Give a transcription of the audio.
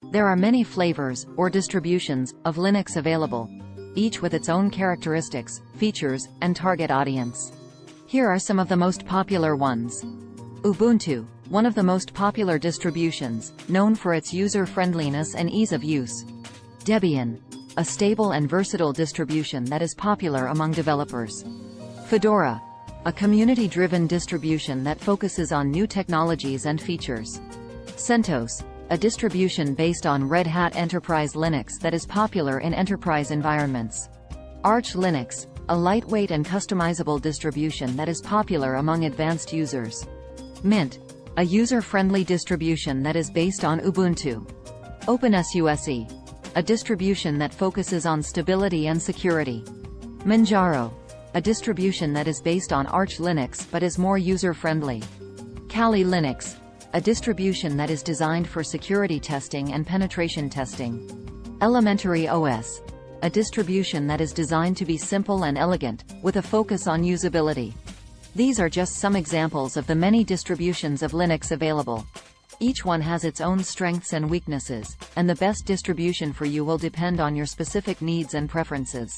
There are many flavors, or distributions, of Linux available, each with its own characteristics, features, and target audience. Here are some of the most popular ones. Ubuntu, one of the most popular distributions, known for its user-friendliness and ease of use. Debian, a stable and versatile distribution that is popular among developers. Fedora, a community-driven distribution that focuses on new technologies and features. CentOS, a distribution based on Red Hat Enterprise Linux that is popular in enterprise environments. Arch Linux, a lightweight and customizable distribution that is popular among advanced users. Mint, a user-friendly distribution that is based on Ubuntu. OpenSUSE, a distribution that focuses on stability and security. Manjaro, a distribution that is based on Arch Linux but is more user-friendly. Kali Linux, a distribution that is designed for security testing and penetration testing. Elementary OS, a distribution that is designed to be simple and elegant, with a focus on usability. These are just some examples of the many distributions of Linux available. Each one has its own strengths and weaknesses, and the best distribution for you will depend on your specific needs and preferences.